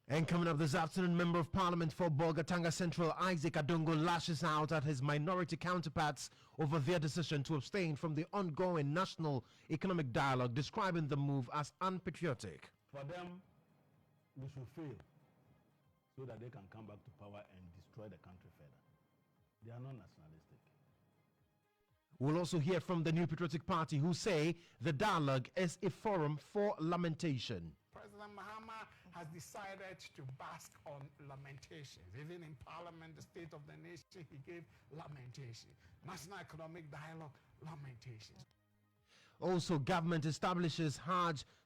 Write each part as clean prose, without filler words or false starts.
And coming up this afternoon, Member of Parliament for Bolgatanga Central Isaac Adongo lashes out at his minority counterparts over their decision to abstain from the ongoing national economic dialogue, describing the move as unpatriotic. For them, we should fail so that they can come back to power and destroy the country further. They are not nationalistic. We'll also hear from the New Patriotic Party, who say the dialogue is a forum for lamentation. President Mahama has decided to bask on lamentations. Even in Parliament, the State of the Nation, he gave lamentation. National Economic Dialogue, lamentations. Also, government establishes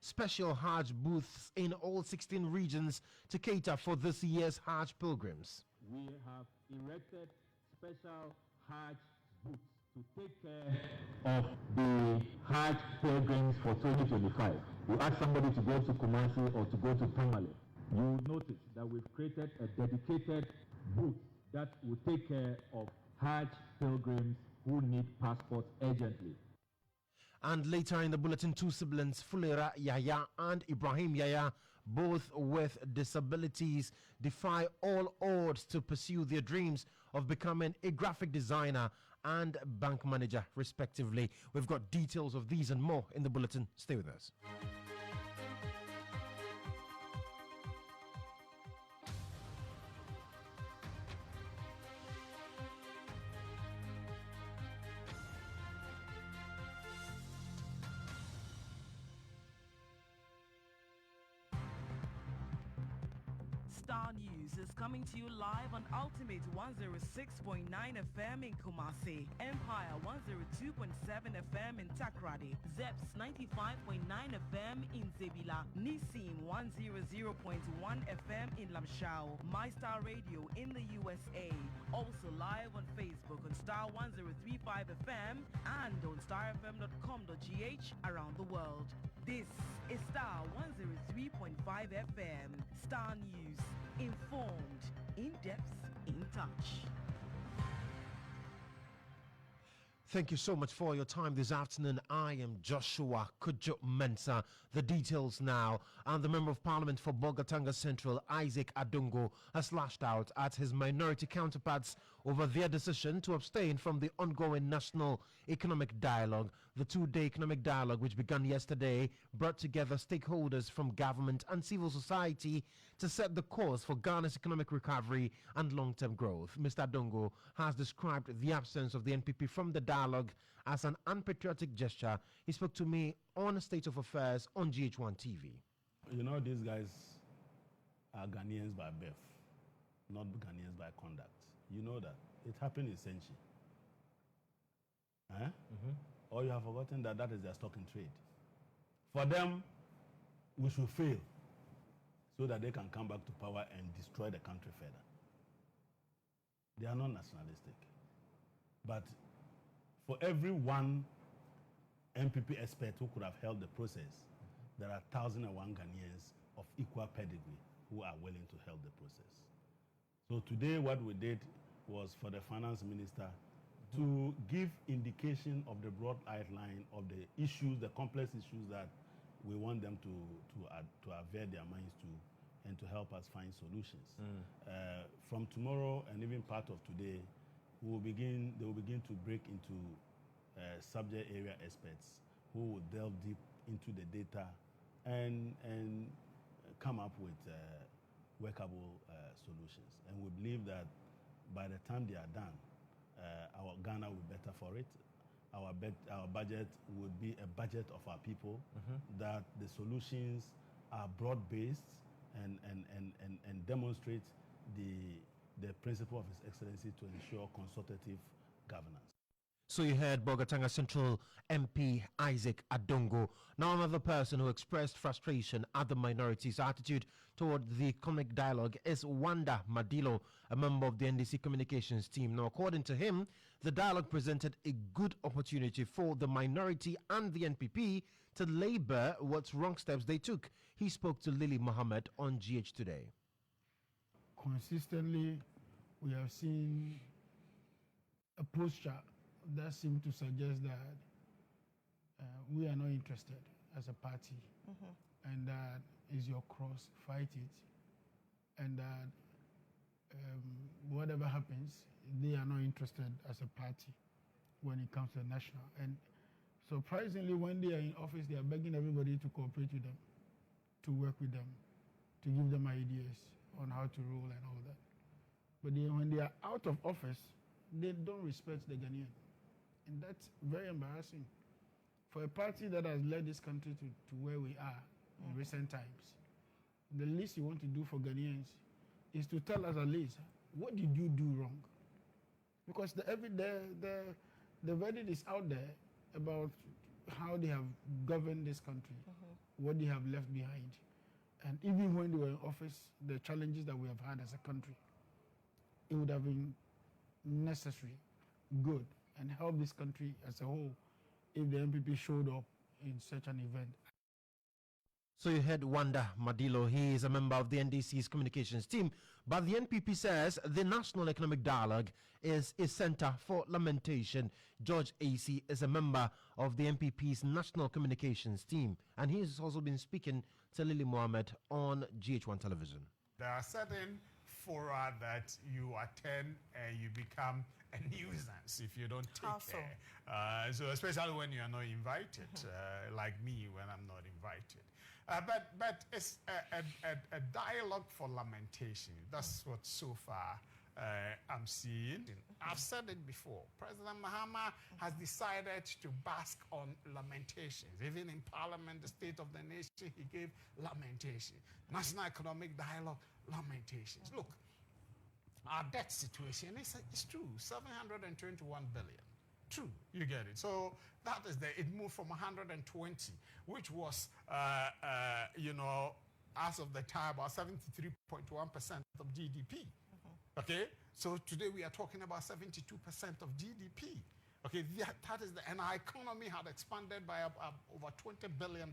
special Hajj booths in all 16 regions to cater for this year's Hajj pilgrims. We have erected special Hajj booths to take care of the Hajj pilgrims for 2025. You ask somebody to go to Kumasi or to go to Tamale, you notice that we've created a dedicated booth that will take care of Hajj pilgrims who need passports urgently. And later in the bulletin, two siblings, Fulera Yaya and Ibrahim Yaya, both with disabilities, defy all odds to pursue their dreams of becoming a graphic designer and bank manager, respectively. We've got details of these and more in the bulletin. Stay with us. Starr News is coming to you live on Ultimate 106.9 FM in Kumasi, Empire 102.7 FM in Takrady, Zeps 95.9 FM in Zebila, Nissim 100.1 FM in Lamshao, My Star Radio in the USA, also live on Facebook on Starr 103.5 FM and on starfm.com.gh around the world. This is Starr 103.5 FM. Starr News. Informed, in-depth, in touch. Thank you so much for your time this afternoon. I am Joshua Kodjo Mensah. The details now. And the Member of Parliament for Bolgatanga Central, Isaac Adongo, has lashed out at his minority counterparts over their decision to abstain from the ongoing national economic dialogue. The two-day economic dialogue, which began yesterday, brought together stakeholders from government and civil society to set the course for Ghana's economic recovery and long-term growth. Mr. Adongo has described the absence of the NPP from the dialogue as an unpatriotic gesture. He spoke to me on State of Affairs on GH1 TV. You know, these guys are Ghanaians by birth, not Ghanaians by conduct. You know that. It happened in Senchi. Or you have forgotten that that is their stock in trade. For them, we should fail so that they can come back to power and destroy the country further. They are not nationalistic. But for every one MPP expert who could have held the process, there are 1,001 Ghanaians of equal pedigree who are willing to help the process. So today what we did was for the finance minister to give indication of the broad outline of the issues, the complex issues that we want them to avail their minds to and to help us find solutions. From tomorrow and even part of today, they will begin to break into subject area experts who will delve deep into the data and come up with workable solutions. And we believe that by the time they are done, our Ghana will be better for it. Our budget would be a budget of our people, that the solutions are broad-based and demonstrate the principle of His Excellency to ensure consultative governance. So you heard Bolgatanga Central MP Isaac Adongo. Now another person who expressed frustration at the minority's attitude toward the economic dialogue is Wanda Madilo, a member of the NDC communications team. Now according to him, the dialogue presented a good opportunity for the minority and the NPP to labor what wrong steps they took. He spoke to Lily Mohammed on GH Today. Consistently, we have seen a posture that seems to suggest that we are not interested as a party, and that is your cross, fight it. and that whatever happens, they are not interested as a party when it comes to national. And surprisingly, when they are in office, they are begging everybody to cooperate with them, to work with them, to give them ideas on how to rule and all that. But when they are out of office, they don't respect the Ghanaian. And that's very embarrassing. For a party that has led this country to where we are in recent times, the least you want to do for Ghanaians is to tell us at least, what did you do wrong? Because the verdict is out there about how they have governed this country, what they have left behind. And even when they were in office, the challenges that we have had as a country, it would have been necessary, good, and help this country as a whole if the MPP showed up in such an event. So you heard Wanda Madilo. He is a member of the NDC's communications team. But the NPP says the National Economic Dialogue is a center for lamentation. George AC is a member of the NPP's National Communications team. And he has also been speaking to Lily Mohammed on GH1 television. There are certain fora that you attend and you become a nuisance if you don't take care. So especially when you are not invited, like me when I'm not invited. But it's a dialogue for lamentation. That's what so far I'm seeing. I've said it before. President Mahama has decided to bask on lamentations. Even in Parliament, the State of the Nation, he gave lamentation. National Economic Dialogue, lamentations. Look, our debt situation is true, 721 billion. True, you get it. So that is it moved from 120, which was, as of the time, about 73.1% of GDP. Okay, so today we are talking about 72% of GDP. Okay, that is and our economy had expanded by over $20 billion.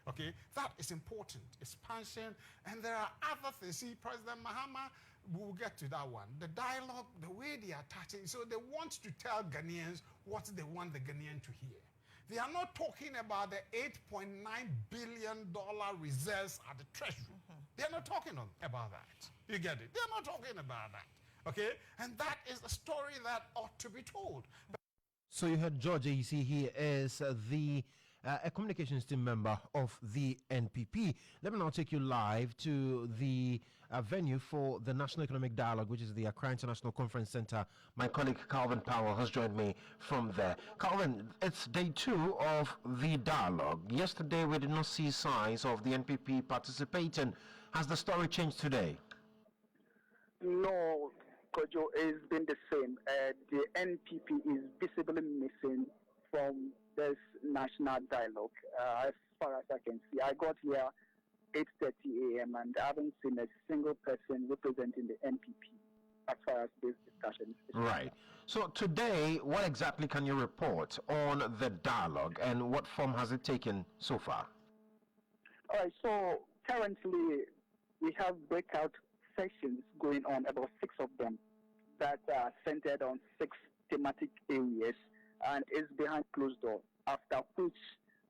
Okay, that is important, expansion, and there are other things. See, President Mahama, we'll get to that one. The dialogue, the way they are touching, so they want to tell Ghanaians what they want the Ghanaian to hear. They are not talking about the $8.9 billion reserves at the Treasury. They are not talking about that. You get it? They are not talking about that. Okay? And that is a story that ought to be told. So you heard George AC. He is a communications team member of the NPP. Let me now take you live to the venue for the National Economic Dialogue, which is the Accra International Conference Center. My colleague Calvin Powell has joined me from there. Calvin, it's day 2 of the dialogue. Yesterday we did not see signs of the NPP participating. Has the story changed today? No, Kodjo, it's been the same. The NPP is visibly missing from this national dialogue, as far as I can see. I got here 8:30 a.m. and I haven't seen a single person representing the NPP as far as this discussion is concerned. Right. So today, what exactly can you report on the dialogue and what form has it taken so far? All right, so currently we have breakout sessions going on, about 6 of them, that are centered on 6 thematic areas and is behind closed door, after which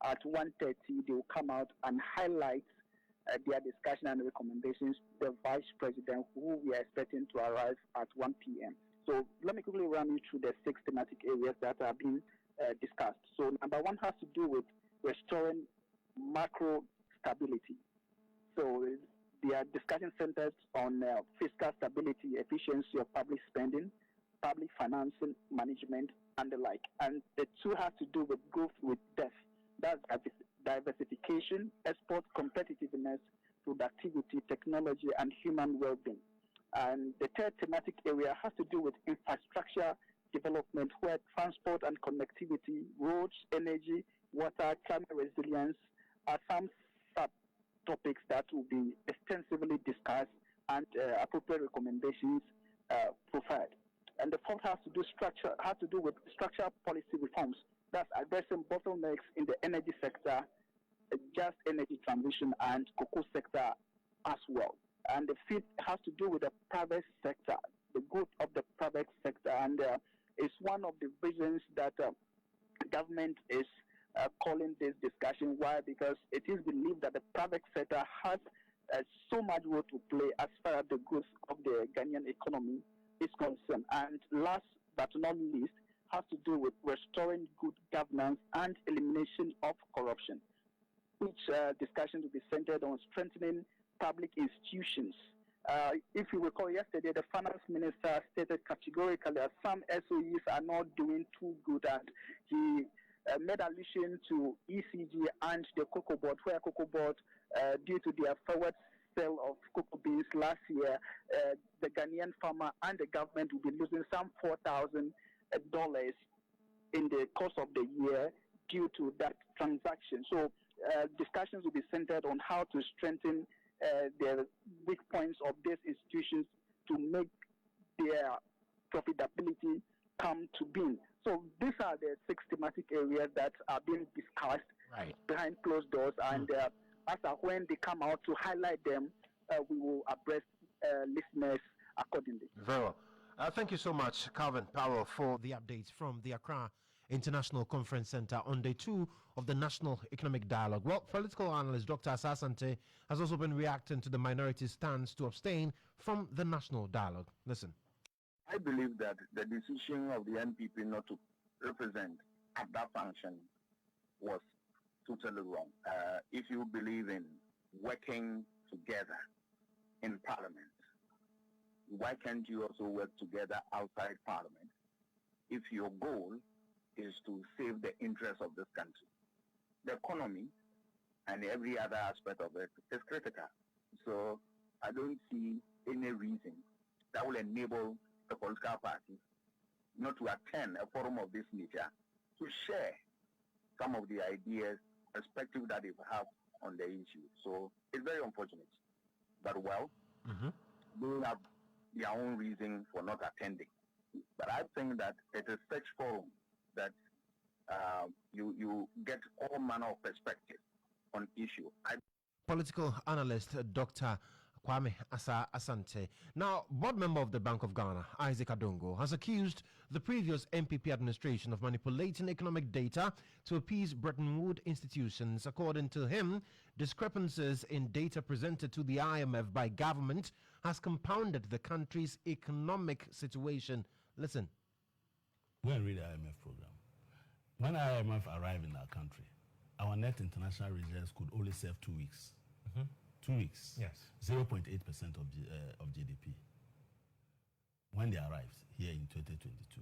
at 1:30 they will come out and highlight their discussion and recommendations to the Vice President, who we are expecting to arrive at 1 p.m. So let me quickly run you through the 6 thematic areas that are being discussed. So number 1 has to do with restoring macro stability. So their discussion centers on fiscal stability, efficiency of public spending, public financing management, and the like. And the 2 have to do with growth with depth. That's diversification, export competitiveness, productivity, technology, and human well-being. And the 3rd thematic area has to do with infrastructure development, where transport and connectivity, roads, energy, water, climate resilience are some subtopics that will be extensively discussed and appropriate recommendations provided. And the 4th has to do with structural policy reforms. That's addressing bottlenecks in the energy sector, just energy transition, and cocoa sector as well. And the 5th has to do with the private sector, the growth of the private sector, and it's one of the reasons that government is calling this discussion. Why? Because it is believed that the private sector has so much role to play as far as the growth of the Ghanaian economy is concerned. And last but not least, has to do with restoring good governance and elimination of corruption, which discussion will be centered on strengthening public institutions. If you recall yesterday, the finance minister stated categorically that some SOEs are not doing too good, and he made allusion to ECG and the cocoa board, where cocoa board, due to their forward sale of cocoa beans last year, the Ghanaian farmer and the government will be losing some $4,000 in the course of the year due to that transaction. So discussions will be centered on how to strengthen the weak points of these institutions to make their profitability come to being. So these are the 6 thematic areas that are being discussed behind closed doors, and when they come out to highlight them, we will address listeners accordingly. Very well. Thank you so much, Calvin Powell, for the updates from the Accra International Conference Center on day 2 of the National Economic Dialogue. Well, political analyst Dr. Asante has also been reacting to the minority's stance to abstain from the National Dialogue. Listen. I believe that the decision of the NPP not to represent at that function was totally wrong. If you believe in working together in Parliament, why can't you also work together outside Parliament if your goal is to save the interests of this country? The economy and every other aspect of it is critical. So I don't see any reason that will enable a political party not to attend a forum of this nature to share some of the ideas, perspective that they have on the issue. So it's very unfortunate. But they have their own reason for not attending. But I think that it is such forum that you get all manner of perspective on issue. Political analyst Dr. Kwame Asante. Now, board member of the Bank of Ghana, Isaac Adongo, has accused the previous MPP administration of manipulating economic data to appease Bretton Woods institutions. According to him, discrepancies in data presented to the IMF by government has compounded the country's economic situation. Listen. Go and read the IMF program. When IMF arrived in our country, our net international reserves could only serve 2 weeks. 2 weeks. Yes. 0.8% of GDP. When they arrived here in 2022.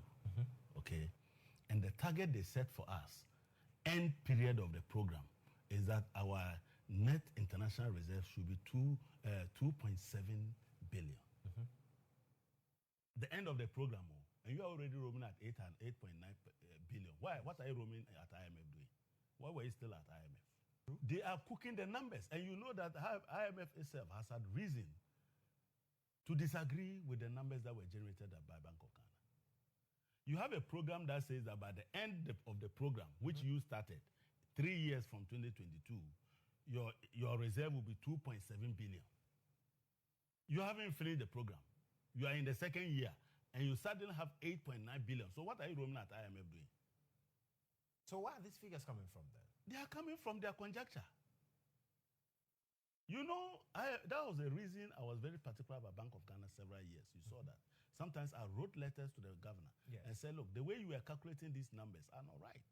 Okay. And the target they set for us, end period of the program, is that our net international reserves should be 2.7 billion. The end of the program, and you are already roaming at 8.9 billion. Why? What are you roaming at IMF doing? Why were you still at IMF? They are cooking the numbers, and you know that IMF itself has had reason to disagree with the numbers that were generated by Bank of Ghana. You have a program that says that by the end of the program, which you started 3 years from 2022, your reserve will be 2.7 billion. You haven't finished the program. You are in the second year, and you suddenly have 8.9 billion. So what are you roaming at IMF doing? So where are these figures coming from then? They are coming from their conjecture. You know, that was the reason I was very particular about Bank of Ghana several years. You saw that. Sometimes I wrote letters to the governor and said, look, the way you are calculating these numbers are not right.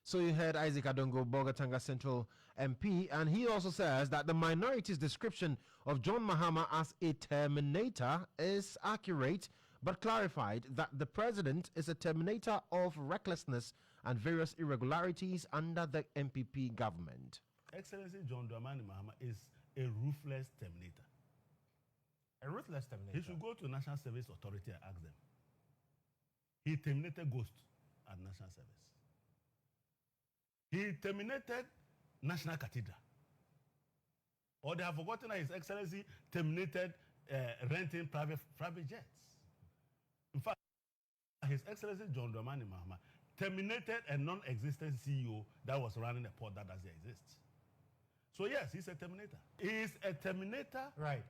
So you heard Isaac Adongo, Bogatanga Central MP, and he also says that the minority's description of John Mahama as a terminator is accurate, but clarified that the president is a terminator of recklessness and various irregularities under the MPP government. Excellency John Dramani Mahama is a ruthless terminator. A ruthless terminator? He should go to National Service Authority and ask them. He terminated Ghost at National Service. He terminated National Cathedral. Or they have forgotten that His Excellency terminated renting private jets. In fact, His Excellency John Dramani Mahama terminated a non-existent CEO that was running a port that doesn't exist. So yes, he's a terminator. He is a terminator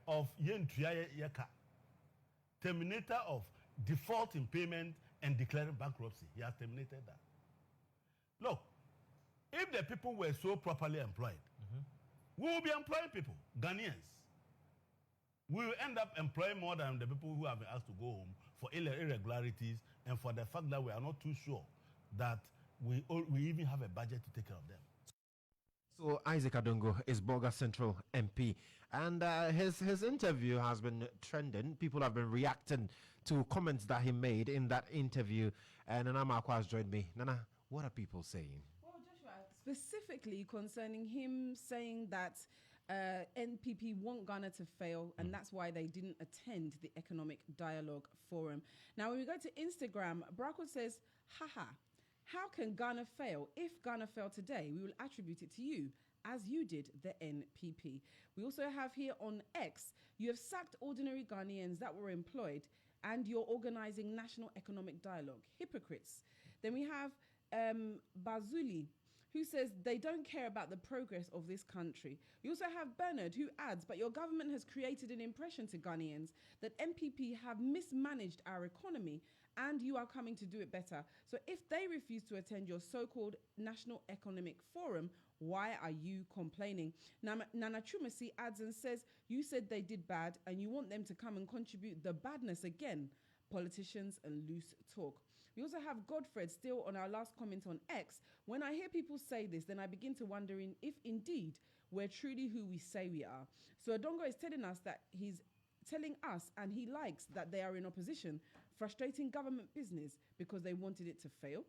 of Yeka. Terminator of default in payment and declaring bankruptcy. He has terminated that. Look, if the people were so properly employed, we will be employing people, Ghanaians. We will end up employing more than the people who have been asked to go home for irregularities and for the fact that we are not too sure that we even have a budget to take care of them. So Isaac Adongo is Boga Central MP, and his interview has been trending. People have been reacting to comments that he made in that interview, and Nana Marco has joined me. Nana, what are people saying? Well, Joshua, specifically concerning him saying that NPP want Ghana to fail, and that's why they didn't attend the Economic Dialogue Forum. Now, when we go to Instagram, Braco says, haha, how can Ghana fail? If Ghana failed today, we will attribute it to you, as you did the NPP. We also have here on X, you have sacked ordinary Ghanaians that were employed, and you're organizing national economic dialogue. Hypocrites. Then we have Bazuli, who says they don't care about the progress of this country. You also have Bernard, who adds, but your government has created an impression to Ghanaians that MPP have mismanaged our economy and you are coming to do it better. So if they refuse to attend your so-called National Economic Forum, why are you complaining? Nana Chumasi adds and says, you said they did bad and you want them to come and contribute the badness again. Politicians and loose talk. We also have Godfred still on our last comment on X. When I hear people say this, then I begin to wondering if indeed we're truly who we say we are. So Adongo is telling us that he's telling us and he likes that they are in opposition, frustrating government business because they wanted it to fail.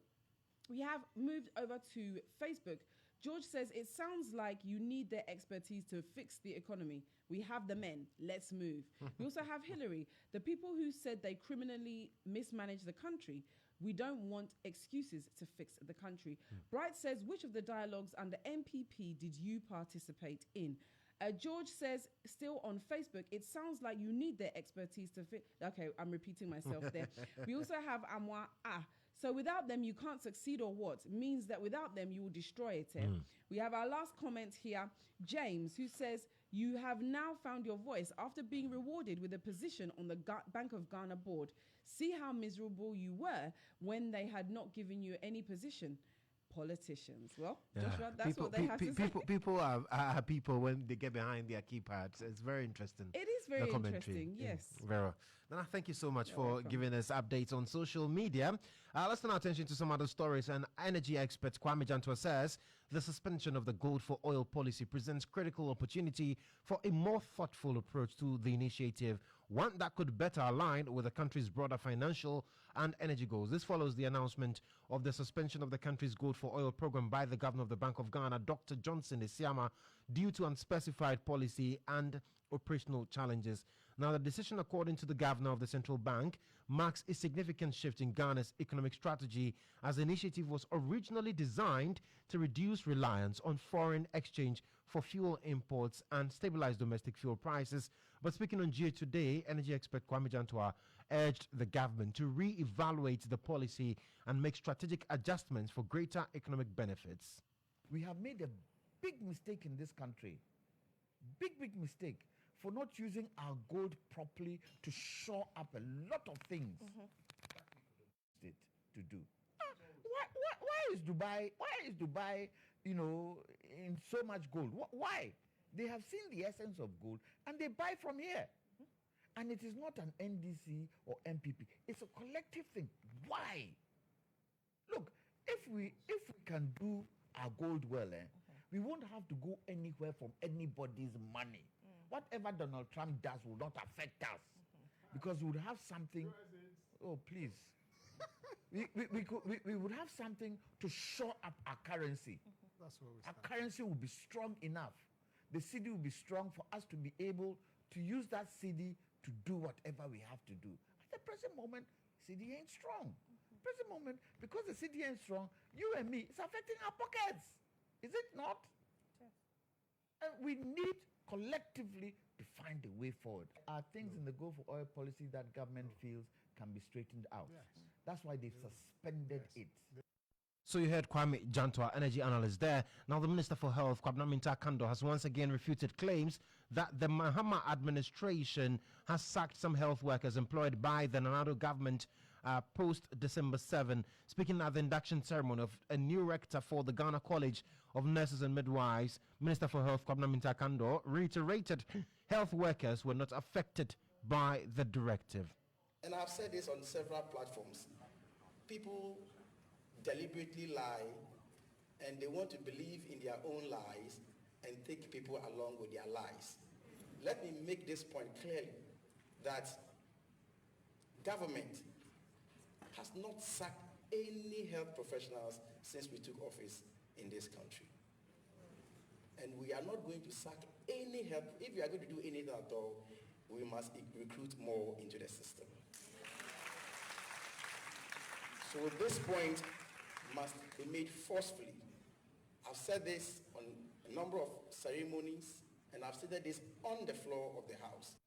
We have moved over to Facebook. George says, it sounds like you need their expertise to fix the economy. We have the men. Let's move. We also have Hillary. The people who said they criminally mismanaged the country. We don't want excuses to fix the country. Bright says, which of the dialogues under MPP did you participate in? George says, still on Facebook, it sounds like you need their expertise to fix. Okay, I'm repeating myself there. We also have Amwa. So without them, you can't succeed or what? Means that without them, you will destroy it. We have our last comment here, James, who says, you have now found your voice after being rewarded with a position on the Bank of Ghana board. See how miserable you were when they had not given you any position. Politicians. Well, Joshua, that's what they have to say. People are people when they get behind their keypads. It's very interesting. It is very interesting, yes. Vera, Nana, thank you so much for giving us updates on social media. Let's turn our attention to some other stories. An energy expert, Kwame Jantua, says the suspension of the gold for oil policy presents critical opportunity for a more thoughtful approach to the initiative, one that could better align with the country's broader financial and energy goals. This follows the announcement of the suspension of the country's gold for oil program by the governor of the Bank of Ghana, Dr. Johnson Isiama, due to unspecified policy and operational challenges. Now, the decision, according to the governor of the central bank, marks a significant shift in Ghana's economic strategy, as the initiative was originally designed to reduce reliance on foreign exchange for fuel imports and stabilize domestic fuel prices. But speaking on GA Today, energy expert Kwame Jantua urged the government to re-evaluate the policy and make strategic adjustments for greater economic benefits. We have made a big mistake in this country. Big mistake for not using our gold properly to shore up a lot of things to do. Why is Dubai, in so much gold? Why? They have seen the essence of gold and they buy from here. And it is not an NDC or MPP. It's a collective thing. Why? Look, if we can do our gold well, we won't have to go anywhere from anybody's money. Whatever Donald Trump does will not affect us because we would have something. Oh, please. we would have something to shore up our currency. That's what we Our currency will be strong enough. The cedi will be strong for us to be able to use that cedi to do whatever we have to do. At the present moment, cedi ain't strong. Present moment, because the cedi ain't strong, you and me, it's affecting our pockets. Is it not? Yes. And we need collectively to find a way forward. Are things in the go for oil policy that government feels can be straightened out? Yes. That's why they've suspended it. So you heard Kwame Jantua, energy analyst there. Now the Minister for Health, Kwabena Minta Kando, has once again refuted claims that the Mahama administration has sacked some health workers employed by the Nanado government post December 7. Speaking at the induction ceremony of a new rector for the Ghana College of Nurses and Midwives, Minister for Health Kwabena Mintah reiterated health workers were not affected by the directive. And I've said this on several platforms. People deliberately lie and they want to believe in their own lies and take people along with their lies. Let me make this point clearly, that government has not sacked any health professionals since we took office in this country. And we are not going to sack any health. If we are going to do anything at all, we must recruit more into the system. So this point must be made forcefully. I've said this on a number of ceremonies, and I've said this on the floor of the House.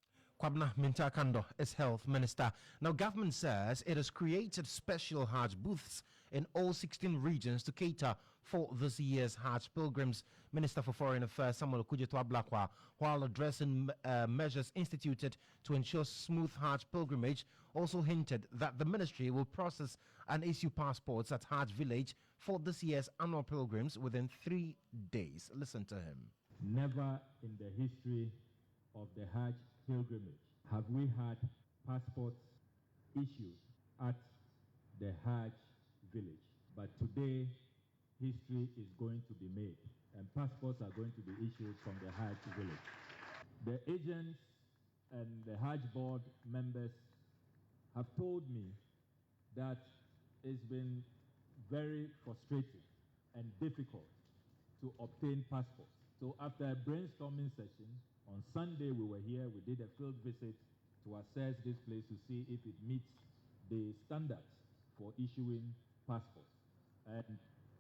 Kwabena Mintah is health minister. Now, government says it has created special Hajj booths in all 16 regions to cater for this year's Hajj pilgrims. Minister for Foreign Affairs Samuel Okudzeto, while addressing measures instituted to ensure smooth Hajj pilgrimage, also hinted that the ministry will process and issue passports at Hajj village for this year's annual pilgrims within 3 days. Listen to him. Never in the history of the Hajj pilgrimage have we had passports issued at the Hajj village. But today, history is going to be made, and passports are going to be issued from the Hajj village. The agents and the Hajj board members have told me that it's been very frustrating and difficult to obtain passports. So after a brainstorming session, on Sunday we were here, we did a field visit to assess this place to see if it meets the standards for issuing passports. And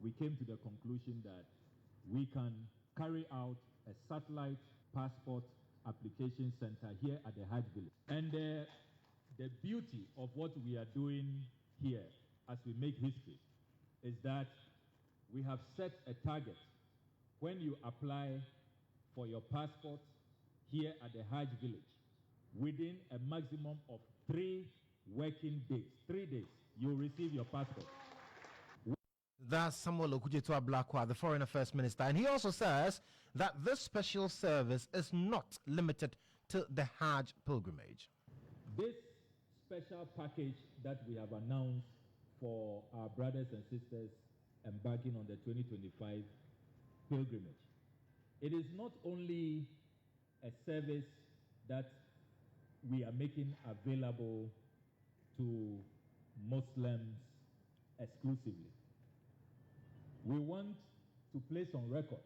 we came to the conclusion that we can carry out a satellite passport application center here at the Hajj village. And the beauty of what we are doing here as we make history is that we have set a target. When you apply for your passport here at the Hajj village, within a maximum of 3 working days, 3 days, you'll receive your passport. That's Samuel Okudzeto, the Foreign Affairs Minister. And he also says that this special service is not limited to the Hajj pilgrimage. This special package that we have announced for our brothers and sisters embarking on the 2025 pilgrimage, it is not only a service that we are making available to Muslims exclusively. We want to place on record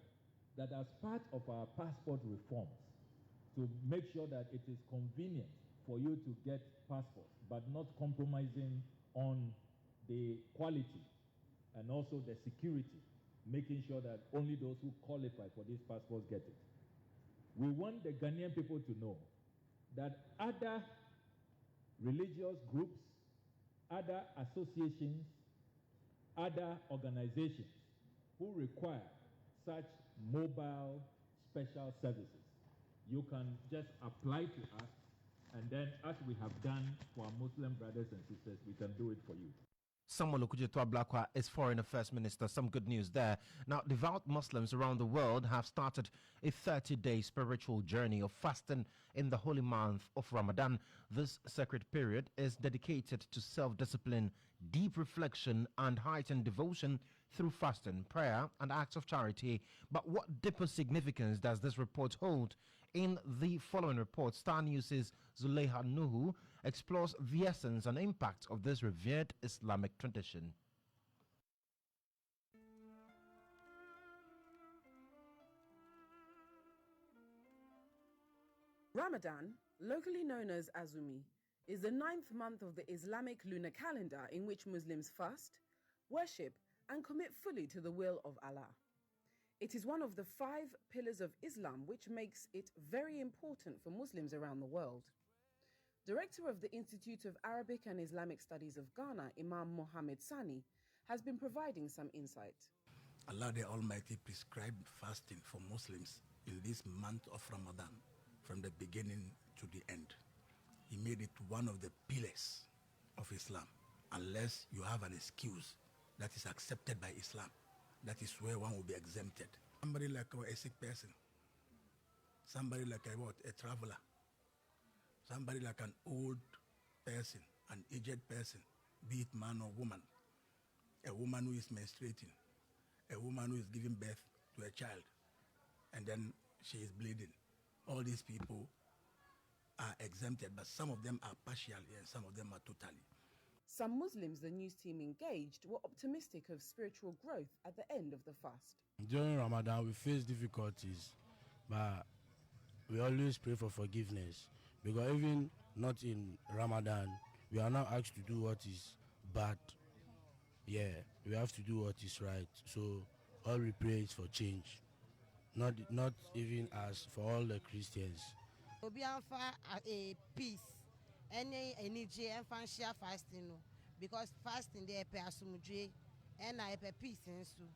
that as part of our passport reforms, to make sure that it is convenient for you to get passports, but not compromising on the quality and also the security, making sure that only those who qualify for these passports get it. We want the Ghanaian people to know that other religious groups, other associations, other organizations who require such mobile special services, you can just apply to us, and then as we have done for our Muslim brothers and sisters, we can do it for you. Samuel Okudzeto is Foreign Affairs Minister. Some good news there. Now, devout Muslims around the world have started a 30-day spiritual journey of fasting in the holy month of Ramadan. This sacred period is dedicated to self-discipline, deep reflection, and heightened devotion through fasting, prayer, and acts of charity. But what deeper significance does this report hold? In the following report, Starr News' Zuleyha Nuhu explores the essence and impact of this revered Islamic tradition. Ramadan, locally known as Azumi, is the 9th month of the Islamic lunar calendar in which Muslims fast, worship, and commit fully to the will of Allah. It is one of the 5 pillars of Islam, which makes it very important for Muslims around the world. Director of the Institute of Arabic and Islamic Studies of Ghana, Imam Mohammed Sani, has been providing some insight. Allah the Almighty prescribed fasting for Muslims in this month of Ramadan from the beginning to the end. He made it one of the pillars of Islam. unless you have an excuse that is accepted by Islam. That is where one will be exempted. Somebody like a sick person, somebody like a traveler, somebody like an old person, an aged person, be it man or woman, a woman who is menstruating, a woman who is giving birth to a child, and then she is bleeding. All these people are exempted, but some of them are partially and some of them are totally. Some Muslims the news team engaged were optimistic of spiritual growth at the end of the fast. During Ramadan, we face difficulties, but we always pray for forgiveness, because even not in Ramadan, we are not asked to do what is bad. Yeah, we have to do what is right. So all we pray is for change, not even as for all the Christians. Obi anfa a peace, any energy and fancy fasting no, because fasting there pe asumdwe and I pe peace nso.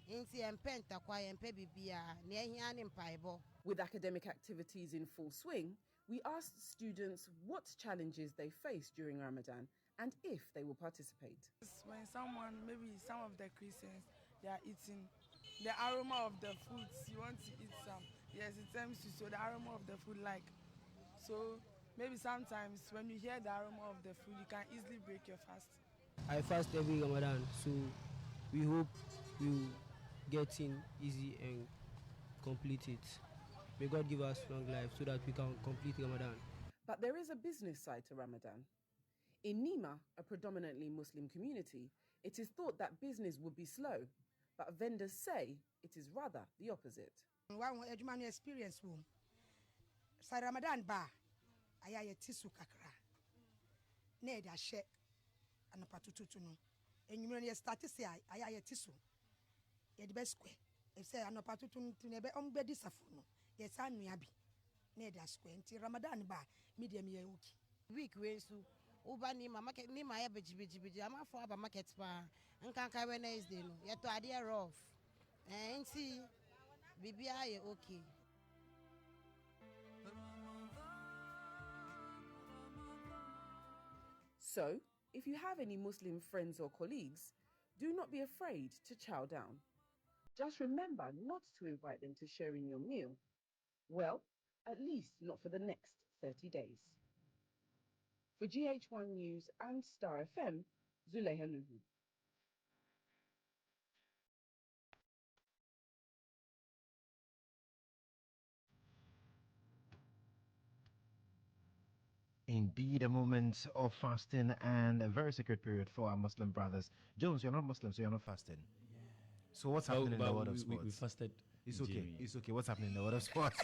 Inti empenta kwa empe bibia ne ehia ne mpaibo. With academic activities in full swing, we asked students what challenges they face during Ramadan and if they will participate. When someone, maybe some of the Christians, they are eating the aroma of the foods, you want to eat some. Yes, it tempts you, so the aroma of the food so maybe sometimes when you hear the aroma of the food, you can easily break your fast. I fast every Ramadan, so we hope we'll get in easy and complete it. May God give us long life so that we can complete Ramadan. But there is a business side to Ramadan. In Nima, a predominantly Muslim community, it is thought that business would be slow, but vendors say it is rather the opposite. One experience room. Sa Ramadan ba aya tisu kakra. Ne da she anapatututu no. Enyumre ne start say aya tisu. Ye the best square. E say anapatutu ne be ombedi safu no. Ye sa nua bi. Ne da square nti Ramadan ba medium ye wuki. Week we so uba ni ma market ni ma ya beji ama for aba market pa. Nkanka Wednesday no. Ye to ade rough. Nti bibia ye okay. So, if you have any Muslim friends or colleagues, do not be afraid to chow down. Just remember not to invite them to share in your meal. Well, at least not for the next 30 days. For GH1 News and Starr FM, Zuleha Luhu. Indeed, a moment of fasting and a very sacred period for our Muslim brothers. Jones, you're not Muslim, so you're not fasting. So what's happening in the world of sports? We fasted. It's okay. It's okay. What's happening in the world of sports?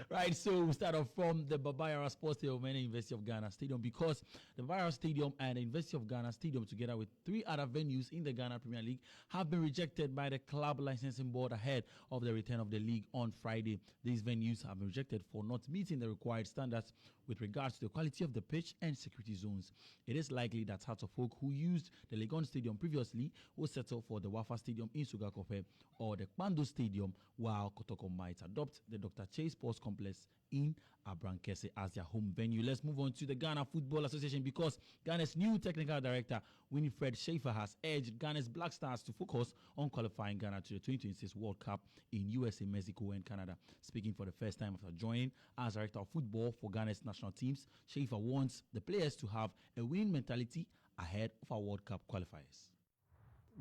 Right, so we start off from the Babayara Sports Stadium and the University of Ghana Stadium, because the Babayara Stadium and the University of Ghana Stadium, together with 3 other venues in the Ghana Premier League, have been rejected by the club licensing board ahead of the return of the league on Friday. These venues have been rejected for not meeting the required standards with regards to the quality of the pitch and security zones. It is likely that Hearts of Oak, who used the Legon Stadium previously, will settle for the Wafa Stadium in Sugakope or the Kpando Stadium, while Kotoko might adopt the Dr. Chase Sports Complex in Abrankese as their home venue. Let's move on to the Ghana Football Association, because Ghana's new technical director, Winifred Schaefer, has urged Ghana's Black Stars to focus on qualifying Ghana to the 2026 World Cup in USA, Mexico, and Canada. Speaking for the first time after joining as director of football for Ghana's national teams, Schaefer wants the players to have a winning mentality ahead of our World Cup qualifiers.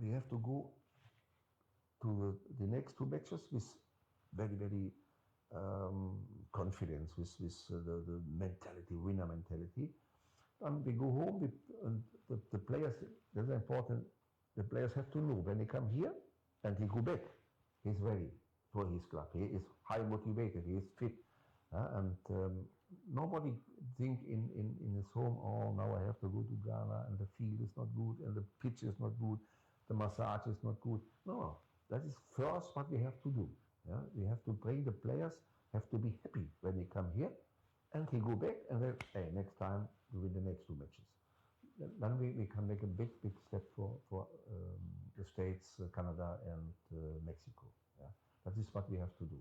We have to go to the next 2 matches with very confidence, with the mentality, winner mentality. And we go home, and the players, that's important, the players have to know when they come here and he go back, he's ready for his club. He is high motivated, he is fit. And nobody think in his home, oh, now I have to go to Ghana and the field is not good and the pitch is not good, the massage is not good. No, that is first what we have to do. Yeah? We have to bring the players, have to be happy when they come here, and he go back and then, hey, next time we win the next 2 matches. Then we can make a big step for the States, Canada, and Mexico. Yeah? That is what we have to do.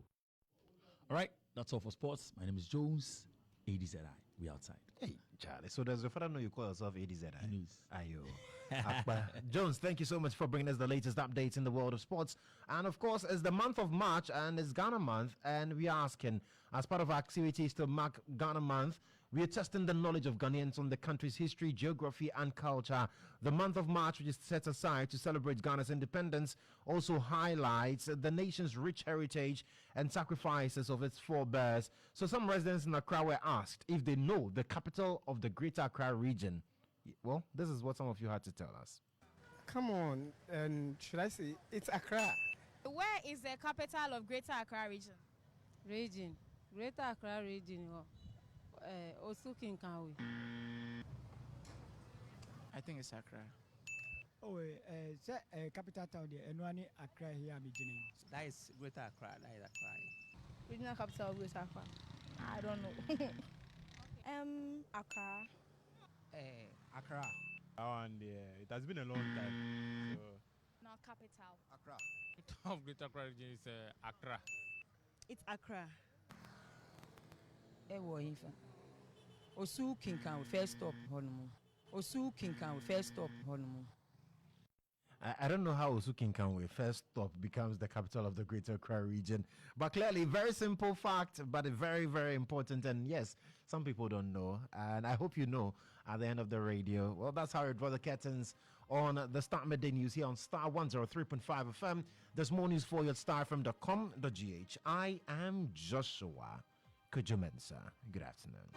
All right, that's all for sports. My name is Jones, ADZI. we outside. Hey, Charlie. So does your father know you call yourself ADZ? He knows. Ayo. Akbar. Jones, thank you so much for bringing us the latest updates in the world of sports. And of course, it's the month of March and it's Ghana month. And we are asking, as part of our activities to mark Ghana month, we are testing the knowledge of Ghanaians on the country's history, geography, and culture. The month of March, which is set aside to celebrate Ghana's independence, also highlights the nation's rich heritage and sacrifices of its forebears. So some residents in Accra were asked if they know the capital of the Greater Accra region. Well, this is what some of you had to tell us. Come on, should I say it's Accra? Where is the capital of Greater Accra region? Greater Accra region. Osukin Kanwe. I think it's Accra. Oh, capital town there, and one Accra here, I'm beginning. That is Greater Accra. That is Accra. Regional capital of Greater Accra. I don't know. Accra. Accra. And it has been a long time. So. No, capital. Accra. Capital of Greater Accra region is Accra. It's Accra. Osu Kinkan first stop Honmu. Osu Kinkan first stop Honmu. I don't know how Osukinkanwe first stop becomes the capital of the Greater Accra region, but clearly very simple fact, but a very, very important. And yes, some people don't know, and I hope you know at the end of the radio. Well, that's how we draw the curtains on the Starr Midday News here on Starr 103.5 FM. There's more news for you at starfm.com.gh. I am Joshua Kodjo Mensah. Good afternoon.